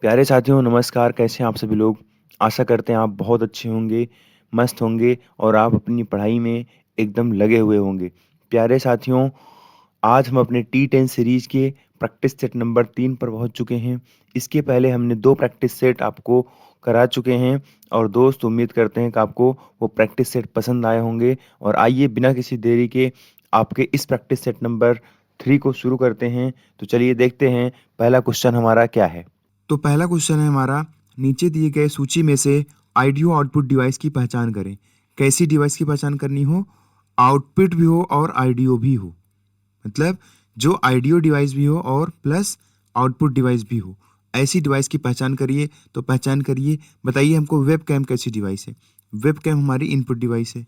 प्यारे साथियों नमस्कार, कैसे हैं आप सभी लोग? आशा करते हैं आप बहुत अच्छे होंगे, मस्त होंगे और आप अपनी पढ़ाई में एकदम लगे हुए होंगे। प्यारे साथियों, आज हम अपने टी10 सीरीज़ के प्रैक्टिस सेट नंबर 3 पर पहुँच चुके हैं। इसके पहले हमने 2 प्रैक्टिस सेट आपको करा चुके हैं और दोस्त उम्मीद करते हैं कि आपको वो प्रैक्टिस सेट पसंद आए होंगे और आइए बिना किसी देरी के आपके इस प्रैक्टिस सेट नंबर 3 को शुरू करते हैं। तो चलिए देखते हैं पहला क्वेश्चन हमारा क्या है? तो पहला क्वेश्चन है हमारा, नीचे दिए गए सूची में से आईडियो आउटपुट डिवाइस की पहचान करें। कैसी डिवाइस की पहचान करनी हो? आउटपुट भी हो और आईडियो भी हो। मतलब जो आईडियो डिवाइस भी हो और प्लस आउटपुट डिवाइस भी हो, ऐसी डिवाइस की पहचान करिए। तो पहचान करिए, बताइए हमको वेब कैम कैसी डिवाइस है। वेब कैम हमारी इनपुट डिवाइस है।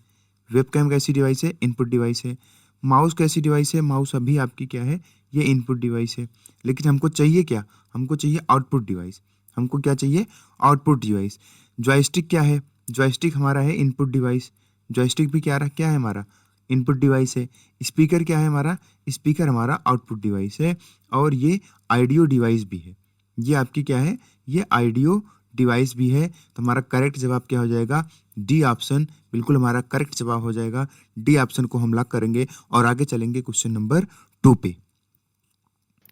वेब कैम कैसी डिवाइस है? इनपुट डिवाइस है। माउस कैसी डिवाइस है? माउस अभी आपकी क्या है? ये इनपुट डिवाइस है। लेकिन हमको चाहिए क्या? हमको चाहिए आउटपुट डिवाइस। हमको क्या चाहिए? Output device. जॉयस्टिक क्या है? जॉयस्टिक हमारा है इनपुट डिवाइस। जॉयस्टिक भी क्या है हमारा? इनपुट डिवाइस है। स्पीकर क्या है हमारा? स्पीकर हमारा आउटपुट डिवाइस है। और ये आइडियो डिवाइस भी है। ये आपकी क्या है? ये आइडियो डिवाइस भी है। तो हमारा करेक्ट जवाब क्या हो जाएगा? डी ऑप्शन बिल्कुल हमारा करेक्ट जवाब हो जाएगा। डी ऑप्शन को हम लॉक करेंगे और आगे चलेंगे क्वेश्चन नंबर 2 पे।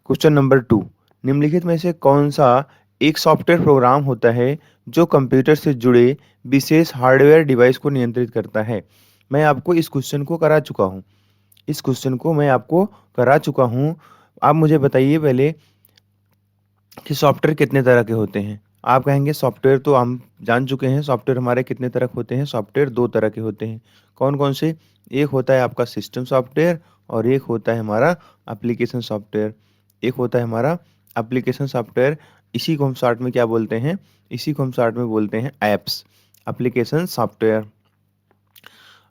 क्वेश्चन नंबर 2, निम्नलिखित में से कौन-सा एक सॉफ्टवेयर प्रोग्राम होता है जो कंप्यूटर से जुड़े विशेष हार्डवेयर डिवाइस को नियंत्रित करता है? मैं आपको इस क्वेश्चन को करा चुका हूँ। इस क्वेश्चन को मैं आपको करा चुका हूँ। आप मुझे बताइए पहले कि सॉफ्टवेयर कितने तरह के होते हैं? आप कहेंगे सॉफ्टवेयर तो हम जान चुके हैं, सॉफ्टवेयर हमारे कितने तरह के होते हैं? सॉफ्टवेयर 2 तरह के होते हैं। कौन-कौन से? एक होता है आपका सिस्टम सॉफ्टवेयर और एक होता है हमारा एप्लीकेशन सॉफ्टवेयर। एक होता है हमारा एप्लीकेशन सॉफ्टवेयर, इसी को हम शॉर्ट में क्या बोलते हैं? इसी को हम शॉर्ट में बोलते हैं ऐप्स, एप्लीकेशन सॉफ्टवेयर।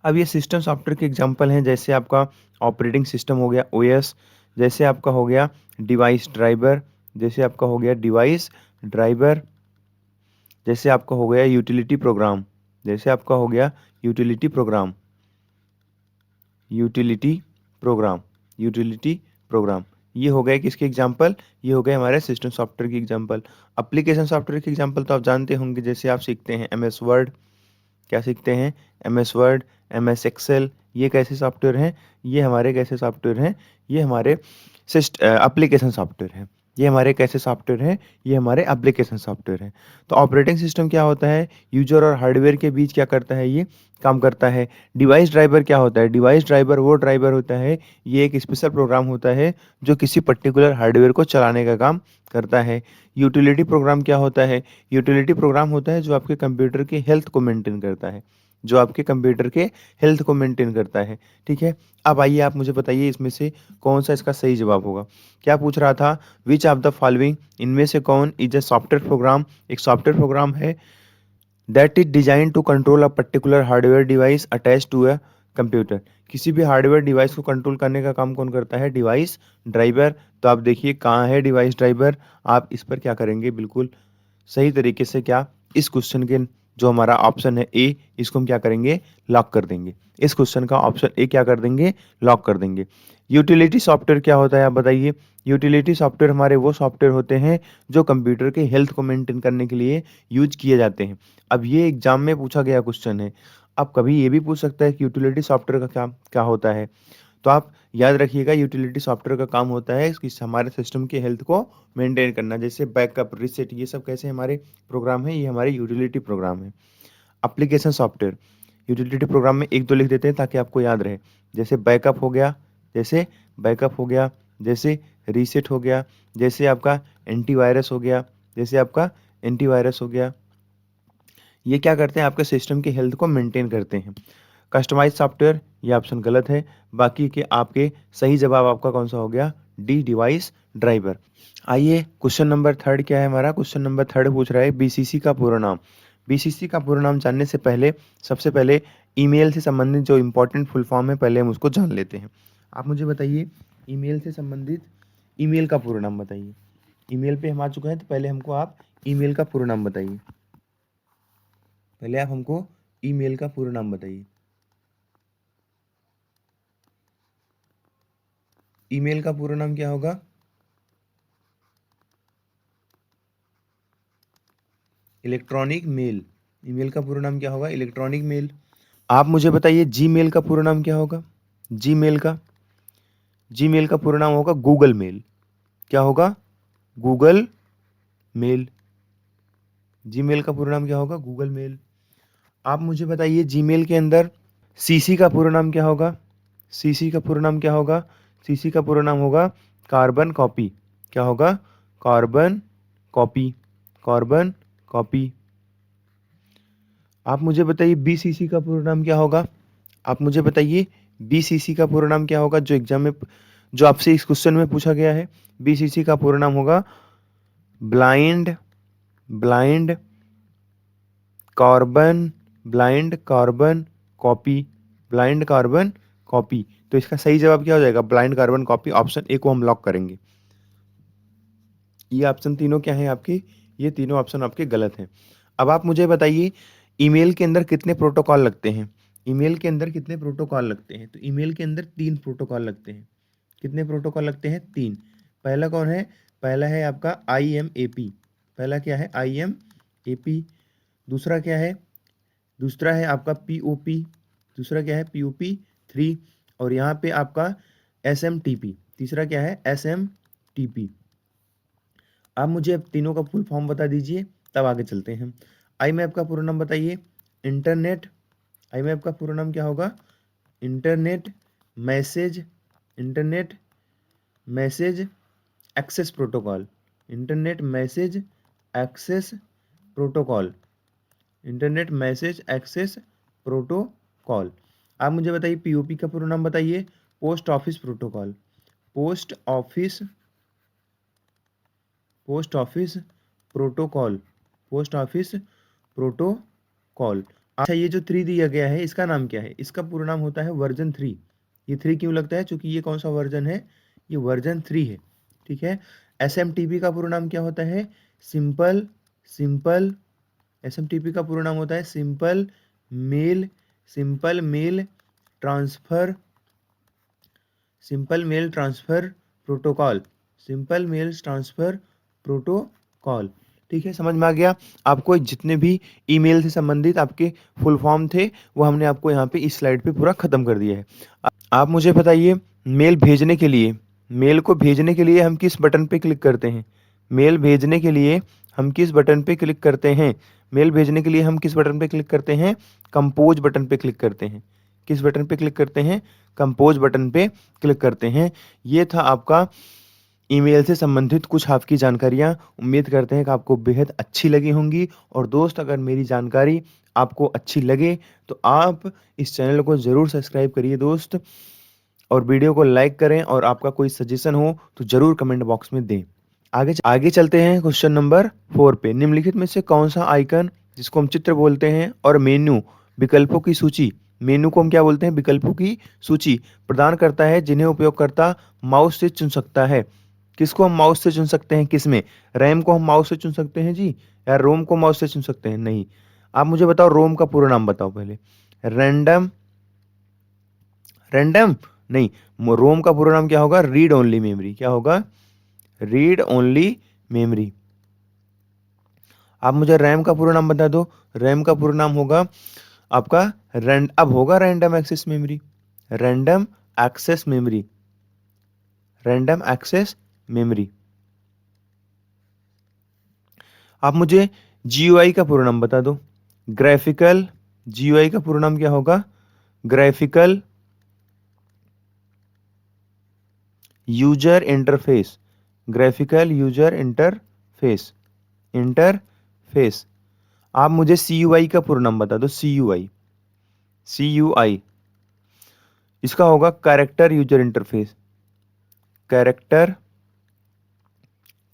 अब ये सिस्टम सॉफ्टवेयर के एग्जांपल हैं, जैसे आपका ऑपरेटिंग सिस्टम हो गया ओएस, जैसे आपका हो गया डिवाइस ड्राइवर, जैसे आपका हो गया डिवाइस ड्राइवर, जैसे आपका हो गया यूटिलिटी प्रोग्राम, जैसे आपका हो गया utility programme, utility programme, utility programme. ये हो गए किसके एग्जांपल? ये हो गए हमारे सिस्टम सॉफ्टवेयर के एग्जांपल। एप्लीकेशन सॉफ्टवेयर के एग्जांपल तो आप जानते होंगे, जैसे आप सीखते हैं एमएस वर्ड, क्या सीखते हैं? एमएस वर्ड, एमएस एक्सेल, ये कैसे सॉफ्टवेयर हैं? ये हमारे कैसे सॉफ्टवेयर हैं? ये हमारे एप्लीकेशन सॉफ्टवेयर हैं। ये हमारे कैसे सॉफ्टवेयर हैं? ये हमारे एप्लीकेशन सॉफ्टवेयर हैं। तो ऑपरेटिंग सिस्टम क्या होता है? यूजर और हार्डवेयर के बीच क्या करता है ये? काम करता है। डिवाइस ड्राइवर क्या होता है? डिवाइस ड्राइवर वो ड्राइवर होता है, ये एक स्पेशल प्रोग्राम होता है जो किसी पर्टिकुलर हार्डवेयर को चलाने का काम करता है। यूटिलिटी प्रोग्राम क्या होता है? यूटिलिटी प्रोग्राम होता है जो आपके कंप्यूटर की हेल्थ को मेंटेन करता है, जो आपके कंप्यूटर के हेल्थ को मेंटेन करता है। ठीक है? अब आइए आप मुझे बताइए इसमें से कौन सा इसका सही जवाब होगा? क्या पूछ रहा था? विच ऑफ द फॉलोइंग, इनमें से कौन इज अ सॉफ्टवेयर प्रोग्राम, एक सॉफ्टवेयर प्रोग्राम है that is design to control a particular hardware device attach to a computer. किसी भी हार्डवेयर डिवाइस को कंट्रोल करने का काम कौन करता है? Device driver. तो आप देखिए कहाँ है डिवाइस ड्राइवर, आप इस पर क्या करेंगे? बिल्कुल सही तरीके से क्या इस क्वेश्चन के जो हमारा ऑप्शन है ए, इसको हम क्या करेंगे? लॉक कर देंगे। इस क्वेश्चन का ऑप्शन ए क्या कर देंगे? लॉक कर देंगे। यूटिलिटी सॉफ्टवेयर क्या होता है आप बताइए? यूटिलिटी सॉफ्टवेयर हमारे वो सॉफ्टवेयर होते हैं जो कंप्यूटर के हेल्थ को मेंटेन करने के लिए यूज किए जाते हैं। अब ये एग्जाम में पूछा गया क्वेश्चन है। अब कभी ये भी पूछ सकता है कि यूटिलिटी सॉफ्टवेयर का क्या क्या होता है? तो आप याद रखिएगा यूटिलिटी सॉफ्टवेयर का काम होता है कि हमारे सिस्टम की हेल्थ को मेंटेन करना, जैसे बैकअप, रीसेट, ये सब कैसे हमारे प्रोग्राम है? ये हमारे यूटिलिटी प्रोग्राम है। एप्लीकेशन सॉफ्टवेयर, यूटिलिटी प्रोग्राम में एक दो लिख देते हैं ताकि आपको याद रहे, जैसे बैकअप हो गया, जैसे बैकअप हो गया, जैसे रीसेट हो गया, जैसे आपका एंटीवायरस हो गया, जैसे आपका एंटीवायरस हो गया। ये क्या करते हैं? आपके सिस्टम की हेल्थ को मेंटेन करते हैं। कस्टमाइज सॉफ्टवेयर, ये ऑप्शन गलत है। बाकी के आपके सही जवाब आपका कौन सा हो गया? D, device driver. आइए क्वेश्चन नंबर 3 क्या है हमारा? क्वेश्चन नंबर 3 पूछ रहा है बीसीसी का पूरा नाम। बीसीसी का पूरा नाम जानने से पहले सबसे पहले ईमेल से संबंधित जो इम्पोर्टेंट फुल फॉर्म है पहले हम उसको जान लेते हैं। आप मुझे बताइए ईमेल से संबंधित ईमेल का पूरा नाम बताइए। ईमेल पे हम आ चुके हैं, तो पहले हमको आप ईमेल का पूरा नाम बताइए। पहले आप हमको ईमेल का पूरा नाम बताइए। ईमेल का पूरा नाम क्या होगा? Electronic mail. ईमेल का पूरा नाम क्या होगा? Electronic mail. आप मुझे बताइए जीमेल का पूरा नाम क्या होगा? जीमेल का पूरा नाम होगा गूगल मेल। क्या होगा? Google mail. जीमेल का पूरा नाम क्या होगा? Google mail. आप मुझे बताइए जीमेल के अंदर सीसी का पूरा नाम क्या होगा? सीसी का पूरा नाम क्या होगा? सीसी का पूरा नाम होगा कार्बन कॉपी। क्या होगा? Carbon copy. Carbon copy. आप मुझे बताइए बीसीसी का पूरा नाम क्या होगा? आप मुझे बताइए बीसीसी का पूरा नाम क्या होगा? जो आपसे इस क्वेश्चन में पूछा गया है। बीसीसी का पूरा नाम होगा blind carbon copy. Blind carbon copy. तो इसका सही जवाब क्या हो जाएगा? Blind carbon copy. Option A को हम लॉक करेंगे। ये ऑप्शन तीनों क्या है आपके? ये तीनों ऑप्शन आपके गलत हैं। अब आप मुझे बताइए ईमेल के अंदर कितने प्रोटोकॉल लगते हैं? ईमेल के अंदर कितने प्रोटोकॉल लगते हैं? तो ईमेल के अंदर 3 प्रोटोकॉल लगते हैं। कितने प्रोटोकॉल लगते हैं? 3। पहला कौन है? पहला है आपका IMAP। पहला क्या है? IMAP। दूसरा क्या है? दूसरा है आपका POP। दूसरा क्या है? POP 3। और यहाँ पे आपका SMTP। तीसरा क्या है? SMTP। आप मुझे अब तीनों का फुल फॉर्म बता दीजिए, तब आगे चलते हैं। IMAP का पूरा नाम बताइए। इंटरनेट IMAP का पूरा नाम क्या होगा? Internet message internet message access protocol. Internet message access protocol. Internet message access protocol. आप मुझे बताइए POP का पूरा नाम बताइए। Post office protocol. Post office post office protocol. Post office protocol. अच्छा, ये जो 3 दिया गया है इसका नाम क्या है? इसका पूरा नाम होता है वर्जन 3। ये 3 क्यों लगता है? क्योंकि ये कौन सा वर्जन है? ये वर्जन 3 है। ठीक है। SMTP का पूरा नाम क्या होता है? सिंपल सिंपल SMTP का पूरा नाम होता है simple mail transfer simple mail transfer protocol. Simple mail transfer protocol. ठीक है, समझ में आ गया? आपको जितने भी ईमेल से संबंधित आपके फुल फॉर्म थे वो हमने आपको यहाँ पे इस स्लाइड पे पूरा खत्म कर दिया है। आप मुझे बताइए मेल को भेजने के लिए हम किस बटन पे क्लिक करते हैं? मेल भेजने के लिए हम किस बटन पे क्लिक करते हैं? मेल भेजने के लिए हम किस बटन पे क्लिक करते हैं? कंपोज बटन पे क्लिक करते हैं। किस बटन पे क्लिक करते हैं? कंपोज बटन पे क्लिक करते हैं। ये था आपका ईमेल से संबंधित कुछ आपकी जानकारियाँ। उम्मीद करते हैं कि आपको बेहद अच्छी लगी होंगी। और दोस्त, अगर मेरी जानकारी आपको अच्छी लगे तो आप इस चैनल को ज़रूर सब्सक्राइब करिए दोस्त, और वीडियो को लाइक करें, और आपका कोई सजेशन हो तो ज़रूर कमेंट बॉक्स में दें। आगे चलते हैं क्वेश्चन नंबर 4 पे। निम्नलिखित में से कौन सा आइकन, जिसको हम चित्र बोलते हैं, और मेन्यू विकल्पों की सूची, मेनू को हम क्या बोलते हैं? विकल्पों की सूची प्रदान करता है, जिन्हें उपयोगकर्ता माउस से चुन सकता है। किसको हम माउस से चुन सकते हैं? किसमें? रैम को हम माउस से चुन सकते हैं जी, या रोम को माउस से चुन सकते हैं? नहीं। आप मुझे बताओ रोम का पूरा नाम बताओ पहले। रैंडम रैंडम नहीं, रोम का पूरा नाम क्या होगा? Read only memory. क्या होगा? Read only memory. आप मुझे रैम का पूरा नाम बता दो। रैम का पूरा नाम होगा आपका अब होगा random access memory. Random access memory. Random access memory. आप मुझे GUI का पूरा नाम बता दो। ग्राफिकल GUI का पूरा नाम क्या होगा? Graphical user interface. Graphical user interface. Interface. आप मुझे CUI का पूरा नाम बता दो। CUI इसका होगा character user interface.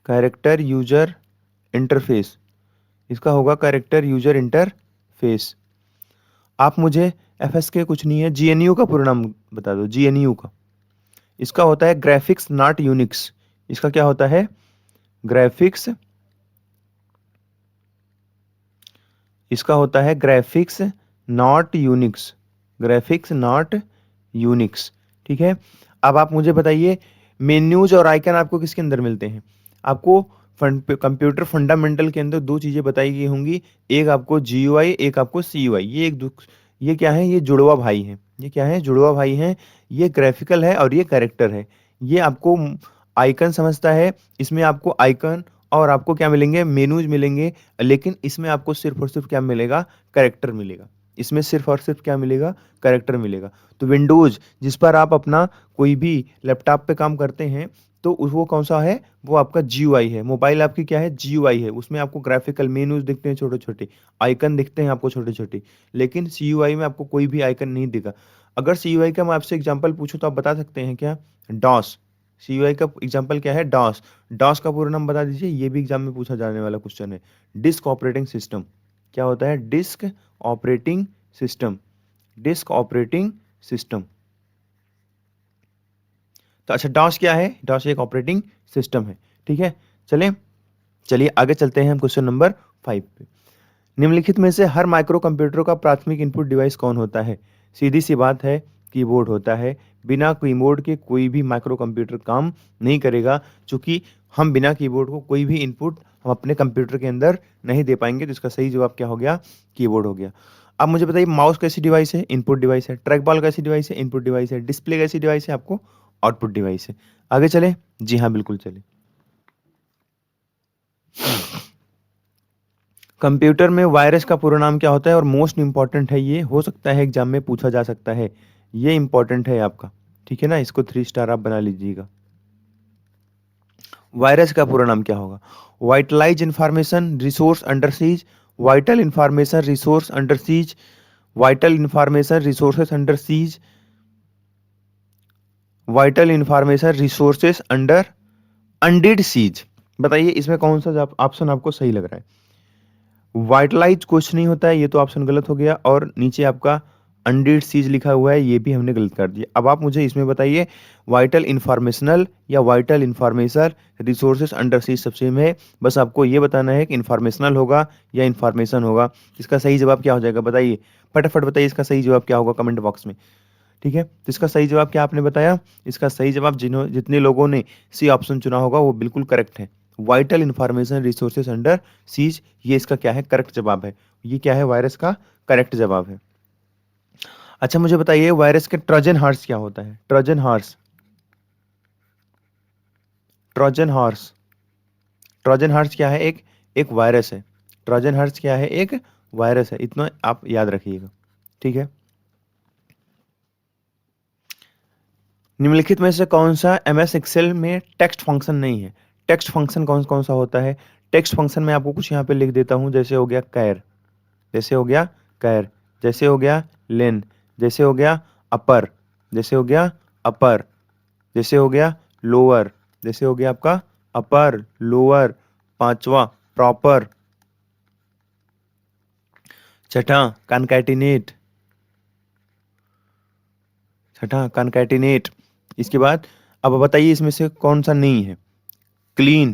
Character user interface. इसका होगा कैरेक्टर यूजर इंटरफेस। आप मुझे FSK कुछ नहीं है, GNU का पूरा नाम बता दो। GNU का इसका होता है ग्राफिक्स नॉट यूनिक्स। इसका क्या होता है? ग्राफिक्स इसका होता है graphics not Unix. Graphics not Unix. ठीक है। अब आप मुझे बताइए मेन्यूज और आइकन आपको किसके अंदर मिलते हैं? आपको कंप्यूटर फंडामेंटल के अंदर दो चीजें बताई गई होंगी, एक आपको GUI, एक आपको CUI। ये क्या है, ये जुड़वा भाई हैं। ये क्या है, जुड़वा भाई हैं। ये ग्राफिकल है और ये कैरेक्टर है। ये आपको आइकन समझता है, इसमें आपको आइकन और आपको क्या मिलेंगे, मेनूज मिलेंगे, लेकिन इसमें आपको सिर्फ और सिर्फ क्या मिलेगा, कैरेक्टर मिलेगा। इसमें सिर्फ और सिर्फ क्या मिलेगा, कैरेक्टर मिलेगा। तो विंडोज जिस पर आप अपना कोई भी लैपटॉप पे काम करते हैं, तो वो कौन सा है, वो आपका GUI है। मोबाइल आपकी क्या है, GUI है। उसमें आपको ग्राफिकल मेनूज दिखते हैं छोटे छोटे, आइकन दिखते हैं आपको छोटे छोटे, लेकिन CUI में आपको कोई भी आइकन नहीं दिखा। अगर CUI का मैं आपसे एग्जांपल पूछूं तो आप बता सकते हैं क्या, डॉस। CUI का एग्जांपल क्या है, डॉस। डॉस का पूरा नाम बता दीजिए, ये भी एग्जाम में पूछा जाने वाला क्वेश्चन है। Disk operating system. क्या होता है, disk operating system. Disk operating system. तो अच्छा, डॉस क्या है, डॉस एक ऑपरेटिंग सिस्टम है। ठीक है, चलें, चलिए आगे चलते हैं हम क्वेश्चन नंबर 5 पे। निम्नलिखित में से हर माइक्रो कंप्यूटर का प्राथमिक इनपुट डिवाइस कौन होता है। सीधी सी बात है, कीबोर्ड होता है। बिना कीबोर्ड के कोई भी माइक्रो कंप्यूटर काम नहीं करेगा, क्योंकि हम बिना कीबोर्ड को कोई भी इनपुट हम अपने कंप्यूटर के अंदर नहीं दे पाएंगे। तो इसका सही जवाब क्या हो गया, कीबोर्ड हो गया। अब मुझे बताइए, माउस कैसी डिवाइस है, इनपुट डिवाइस है। ट्रैक बॉल कैसी डिवाइस है, इनपुट डिवाइस है। डिस्प्ले कैसी डिवाइस है, आपको आउटपुट डिवाइस है। आगे चले, जी हाँ बिल्कुल चले। कंप्यूटर में वायरस का पूरा नाम क्या होता है, और मोस्ट इंपॉर्टेंट है, ये हो सकता है एग्जाम में पूछा जा सकता है, ये इंपॉर्टेंट है आपका। ठीक है ना, इसको 3 स्टार आप बना लीजिएगा। वायरस का पूरा नाम क्या होगा, vitalize information resource under siege, vital information resource under siege, vital information resources under siege, vital information resources under undid siege. बताइए इसमें कौन सा ऑप्शन आपको सही लग रहा है। वाइटलाइज कुछ नहीं होता है, ये तो ऑप्शन गलत हो गया, और नीचे आपका अनडीड सीज लिखा हुआ है, ये भी हमने गलत कर दिया। अब आप मुझे इसमें बताइए, वाइटल इंफॉर्मेशनल या vital information resources under seize सबसे में, बस आपको ये बताना है कि इंफॉर्मेशनल होगा या इंफॉर्मेशन होगा। इसका सही जवाब क्या हो जाएगा, बताइए फटाफट बताइए, इसका सही जवाब क्या होगा कमेंट बॉक्स में। ठीक है, तो इसका सही जवाब क्या आपने बताया, इसका सही जवाब जितने लोगों ने सी ऑप्शन चुना होगा वो बिल्कुल करेक्ट है। Vital information resources under seize, ये इसका क्या है, करेक्ट जवाब है। ये क्या है, वायरस का करेक्ट जवाब है। अच्छा मुझे बताइए, वायरस के ट्रोजन हॉर्स क्या होता है, Trojan horse. Trojan horse, Trojan horse क्या है, एक एक वायरस है। ट्रोजन हॉर्स क्या है, एक वायरस है, इतना आप याद रखिएगा। ठीक है, निम्नलिखित में से कौन सा MS एक्सेल में टेक्स्ट फंक्शन नहीं है। टेक्स्ट फंक्शन कौन कौन सा होता है, टेक्स्ट फंक्शन में आपको कुछ यहाँ पे लिख देता हूँ, जैसे हो गया कैर, जैसे हो गया कैर, जैसे हो गया लेन, जैसे हो गया अपर, जैसे हो गया अपर, जैसे हो गया लोअर, जैसे हो गया आपका अपर लोअर, पांचवा प्रॉपर, छठा कनकैटिनेट, छठा कनकैटिनेट। इसके बाद अब बताइए इसमें से कौन सा नहीं है, क्लीन,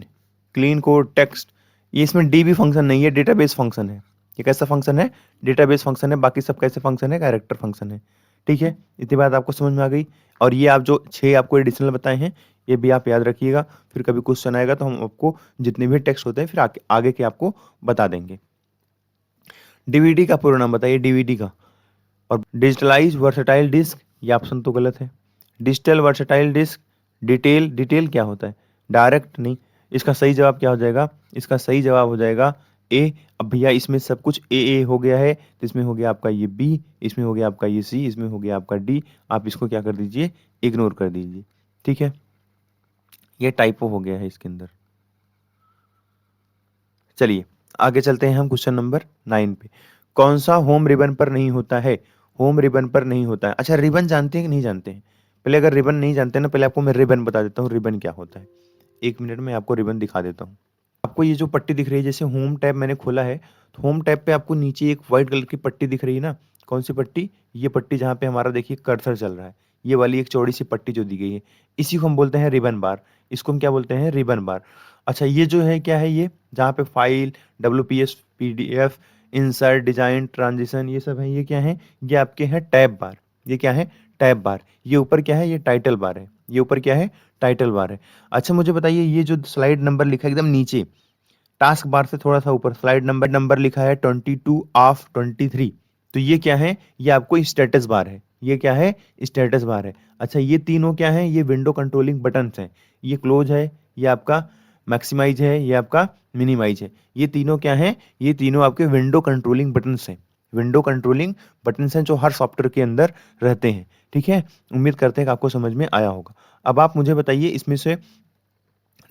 क्लीन कोड टेक्स्ट। ये इसमें DB फंक्शन नहीं है, डेटाबेस फंक्शन है। ये कैसा फंक्शन है, डेटाबेस फंक्शन है। बाकी सब कैसे फंक्शन है, कैरेक्टर फंक्शन है। ठीक है, इतनी बात आपको समझ में आ गई। और ये आप जो 6 आपको एडिशनल बताए हैं, ये भी आप याद रखिएगा, फिर कभी क्वेश्चन आएगा तो हम आपको जितने भी टेक्स्ट होते हैं फिर आगे के आपको बता देंगे। DVD का पूरा नाम बताइए, DVD का। और डिजिटलाइज वर्सेटाइल डिस्क, ये ऑप्शन तो गलत है। Digital versatile disc, detail, detail क्या होता है, डायरेक्ट नहीं। इसका सही जवाब क्या हो जाएगा, इसका सही जवाब हो जाएगा ए। अब भैया इसमें सब कुछ ए हो गया है, तो इसमें हो गया आपका ये B, इसमें हो गया आपका ये C, इसमें हो गया आपका D। आप इसको क्या कर दीजिए, इग्नोर कर दीजिए। ठीक है, ये टाइपो हो गया है इसके अंदर। चलिए आगे चलते हैं हम क्वेश्चन नंबर 9 पे। कौन सा होम रिबन पर नहीं होता है, होम रिबन पर नहीं होता है। अच्छा रिबन जानते हैं कि नहीं जानते हैं, पहले अगर रिबन नहीं जानते ना, पहले आपको मैं रिबन बता देता हूँ रिबन क्या होता है। 1 मिनट में आपको रिबन दिखा देता हूँ। आपको ये जो पट्टी दिख रही है, जैसे होम टैब मैंने खोला है, तो होम टैब पे आपको नीचे एक व्हाइट कलर की पट्टी दिख रही है ना, कौन सी पट्टी, ये पट्टी जहाँ पे हमारा देखिए कर्सर चल रहा है, ये वाली एक चौड़ी सी पट्टी जो दी गई है, इसी को हम बोलते हैं रिबन बार। इसको हम क्या बोलते हैं, रिबन बार। अच्छा ये जो है क्या है, ये जहाँ पे file, WPS, PDF, insert, design, transition, ये सब है, ये क्या है, ये आपके हैं टैब बार। ये क्या है, टैब बार, ये ऊपर क्या है, ये टाइटल बार है, ये ऊपर क्या है, टाइटल बार है। अच्छा मुझे बताइए ये जो स्लाइड नंबर लिखा है एकदम नीचे टास्क बार से थोड़ा सा ऊपर स्लाइड नंबर लिखा है 22 ऑफ 23, तो ये क्या है, ये आपको स्टेटस बार है, ये क्या है, स्टेटस बार है। अच्छा ये तीनों क्या है, ये विंडो कंट्रोलिंग बटन्स हैं, ये क्लोज है, ये आपका मैक्सिमाइज है, ये आपका मिनिमाइज है, ये तीनों क्या हैं, ये तीनों आपके विंडो कंट्रोलिंग बटन्स हैं, विंडो कंट्रोलिंग बटन्स हैं जो हर सॉफ्टवेयर के अंदर रहते हैं। ठीक है, उम्मीद करते हैं कि आपको समझ में आया होगा। अब आप मुझे बताइए इसमें से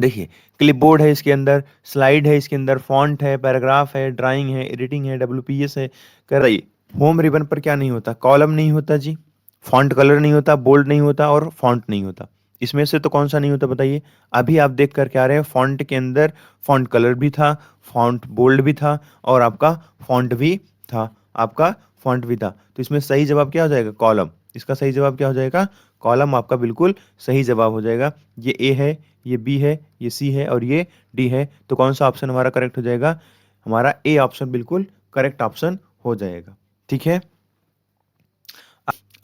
देखिए क्लिपबोर्ड है इसके अंदर, स्लाइड है इसके अंदर, फॉन्ट है, पैराग्राफ है, ड्राइंग है, एडिटिंग है, डब्ल्यूपीएस है। कराइए होम रिबन पर क्या नहीं होता, कॉलम नहीं होता जी, फॉन्ट कलर नहीं होता, बोल्ड नहीं होता और फॉन्ट नहीं होता। इसमें से तो कौन सा नहीं होता बताइए। अभी आप देख कर क्या रहे हैं, फॉन्ट के अंदर फॉन्ट कलर भी था, फॉन्ट बोल्ड भी था और आपका फॉन्ट भी था, आपका फॉन्ट भी था। तो इसमें सही जवाब क्या हो जाएगा, कॉलम। इसका सही जवाब क्या हो जाएगा, कॉलम आपका बिल्कुल सही जवाब हो जाएगा। ये ए है, ये बी है, ये सी है और ये डी है, तो कौन सा ऑप्शन हमारा करेक्ट हो जाएगा, हमारा ए ऑप्शन बिल्कुल करेक्ट ऑप्शन हो जाएगा। ठीक है,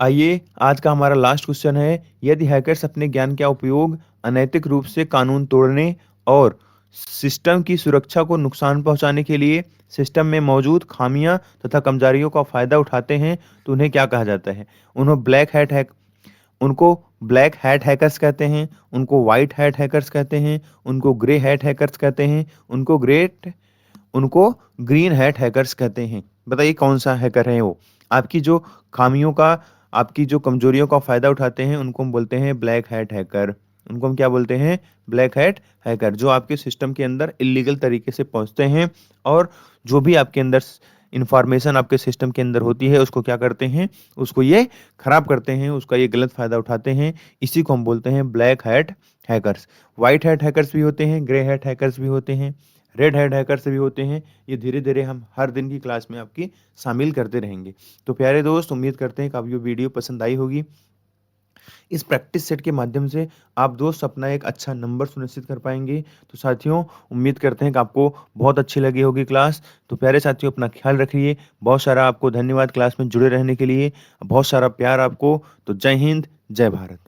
आइए आज का हमारा लास्ट क्वेश्चन है, यदि हैकर्स अपने ज्ञान का उपयोग अनैतिक रूप से कानून तोड़ने और सिस्टम की सुरक्षा को नुकसान पहुंचाने के लिए सिस्टम में मौजूद खामियां तथा कमजोरियों का फायदा उठाते हैं तो उन्हें क्या कहा जाता है। उनको ब्लैक हैट हैकर्स कहते हैं, उनको वाइट हैट हैकर्स कहते हैं, उनको ग्रे हैट हैकर्स कहते हैं, उनको ग्रीन हैट हैकर्स कहते हैं। बताइए कौन सा हैकर है वो। आपकी जो खामियों का, आपकी जो कमजोरियों का फायदा उठाते हैं उनको हम बोलते हैं ब्लैक हैट हैकर। उनको हम क्या बोलते हैं, ब्लैक हैट हैकर, जो आपके सिस्टम के अंदर इलीगल तरीके से पहुंचते हैं और जो भी आपके अंदर इंफॉर्मेशन आपके सिस्टम के अंदर होती है उसको क्या करते हैं, उसको ये खराब करते हैं, उसका ये गलत फायदा उठाते हैं। इसी को हम बोलते हैं black hat hackers. White hat hackers भी होते हैं, ग्रे हैट हैकर्स भी होते हैं, रेड हैट हैकर्स भी होते हैं। ये धीरे धीरे हम हर दिन की क्लास में आपकी शामिल करते रहेंगे। तो प्यारे दोस्त, उम्मीद करते हैं कि आपको ये वीडियो पसंद आई होगी। इस प्रैक्टिस सेट के माध्यम से आप दोस्त अपना एक अच्छा नंबर सुनिश्चित कर पाएंगे। तो साथियों, उम्मीद करते हैं कि आपको बहुत अच्छी लगी होगी क्लास। तो प्यारे साथियों, अपना ख्याल रखिए। बहुत सारा आपको धन्यवाद क्लास में जुड़े रहने के लिए, बहुत सारा प्यार आपको। तो जय हिंद, जय भारत।